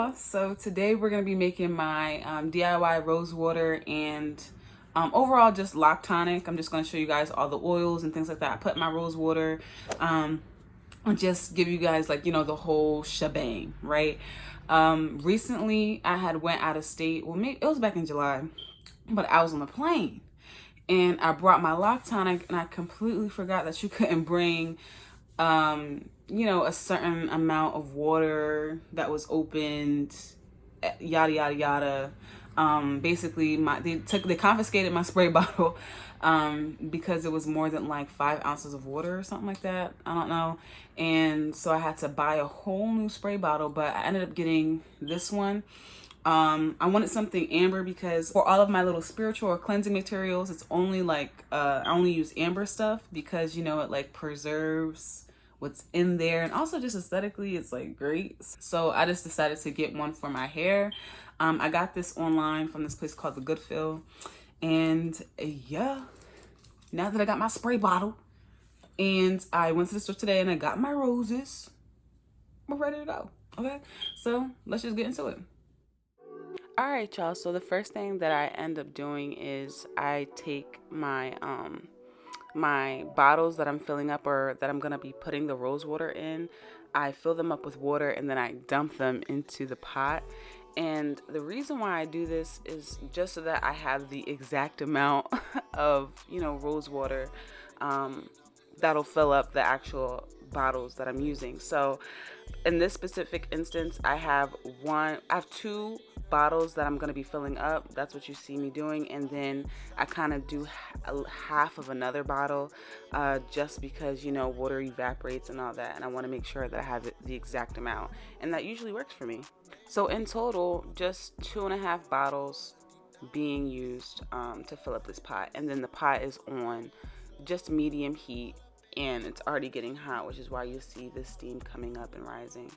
y'all. So today we're going to be making my DIY rose water and overall just Loc Tonic. I'm just going to show you guys all the oils and things like that. I put in my rose water and just give you guys like, you know, the whole shebang, right? Recently I had went out of state. Well, maybe it was back in July, but I was on the plane and I brought my Loc Tonic and I completely forgot that you couldn't bring you know, a certain amount of water that was opened, yada yada yada. Basically they confiscated my spray bottle because it was more than like 5 ounces of water or something like that. I don't know. And so I had to buy a whole new spray bottle, but I ended up getting this one. I wanted something amber because for all of my little spiritual or cleansing materials, it's only like I only use amber stuff because, you know, it like preserves what's in there, and also just aesthetically it's like great. So I just decided to get one for my hair. I got this online from this place called The Good Feel, and yeah, now that I got my spray bottle and I went to the store today and I got my roses, we're ready to go. Okay, so let's just get into it. All right, y'all, so the first thing that I end up doing is I take my my bottles that I'm filling up or that I'm gonna be putting the rose water in. I fill them up with water and then I dump them into the pot. And the reason why I do this is just so that I have the exact amount of, you know, rose water that'll fill up the actual bottles that I'm using. So in this specific instance, I have 2 bottles that I'm going to be filling up. That's what you see me doing. And then I kind of do half of another bottle just because, you know, water evaporates and all that. And I want to make sure that I have the exact amount. And that usually works for me. So in total, just 2.5 bottles being used to fill up this pot. And then the pot is on just medium heat. And it's already getting hot, which is why you see the steam coming up and rising.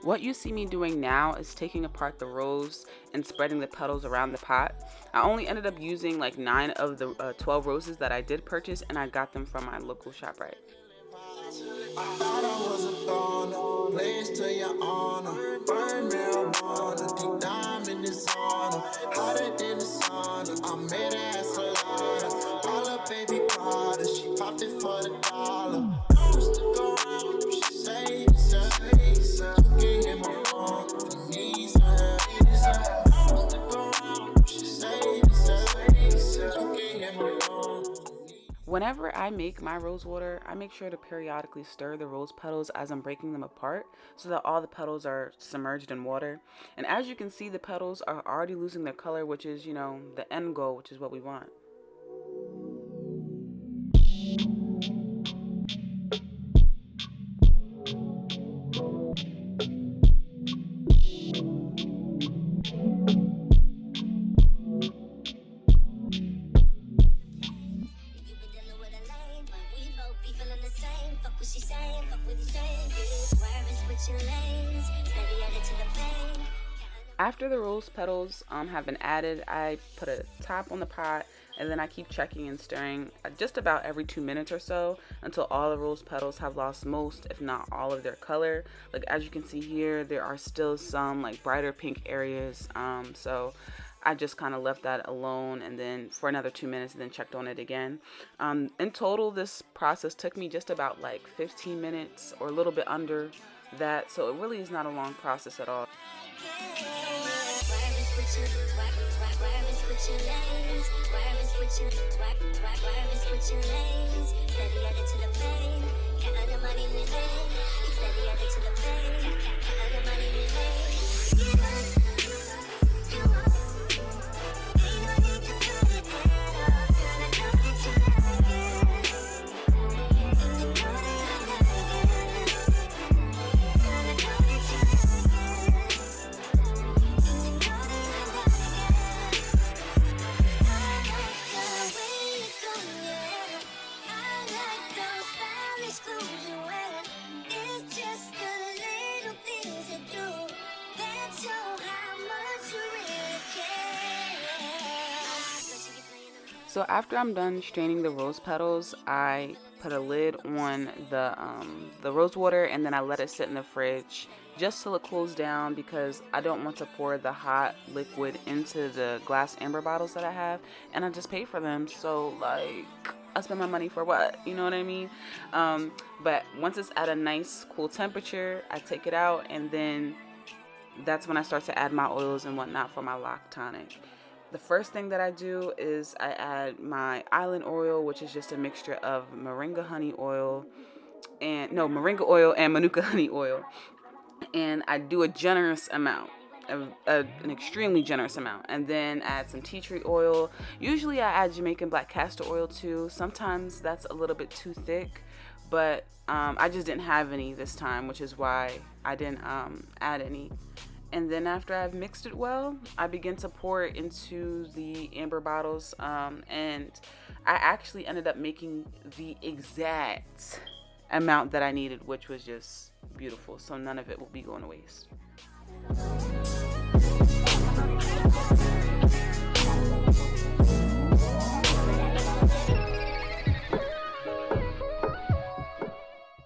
What you see me doing now is taking apart the rose and spreading the petals around the pot. I only ended up using like 9 of the 12 roses that I did purchase, and I got them from my local ShopRite. Whenever I make my rose water, I make sure to periodically stir the rose petals as I'm breaking them apart so that all the petals are submerged in water. And as you can see, the petals are already losing their color, which is, you know, the end goal, which is what we want. After the rose petals have been added, I put a top on the pot and then I keep checking and stirring just about every 2 minutes or so until all the rose petals have lost most, if not all, of their color. Like as you can see here, there are still some like brighter pink areas, so I just kind of left that alone and then for another 2 minutes and then checked on it again. In total, this process took me just about like 15 minutes or a little bit under that, so it really is not a long process at all. So after I'm done straining the rose petals, I put a lid on the rose water, and then I let it sit in the fridge just till it cools down, because I don't want to pour the hot liquid into the glass amber bottles that I have, and I just pay for them. So like, I spend my money for what? You know what I mean? But once it's at a nice cool temperature, I take it out, and then that's when I start to add my oils and whatnot for my Loc Tonic. The first thing that I do is I add my island oil, which is just a mixture of moringa honey oil and moringa oil and manuka honey oil. And I do a generous amount, an extremely generous amount, and then add some tea tree oil. Usually I add Jamaican black castor oil too. Sometimes that's a little bit too thick, but I just didn't have any this time, which is why I didn't add any. And then after I've mixed it well, I begin to pour it into the amber bottles, and I actually ended up making the exact amount that I needed, which was just beautiful. So none of it will be going to waste.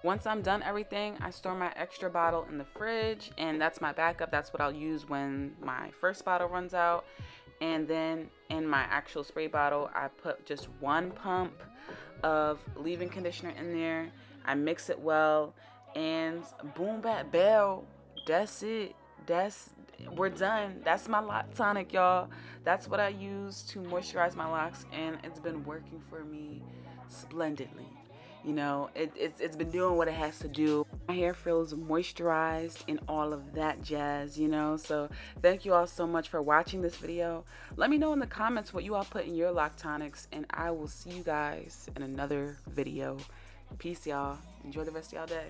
Once I'm done everything, I store my extra bottle in the fridge, and that's my backup. That's what I'll use when my first bottle runs out. And then in my actual spray bottle, I put just 1 pump of leave-in conditioner in there. I mix it well, and boom, bat, bell. That's it. We're done. That's my Loc Tonic, y'all. That's what I use to moisturize my locks, and it's been working for me splendidly. You know, it's been doing what it has to do. My hair feels moisturized and all of that jazz, you know. So thank you all so much for watching this video. Let me know in the comments what you all put in your Loc Tonics, and I will see you guys in another video. Peace, y'all. Enjoy the rest of y'all day.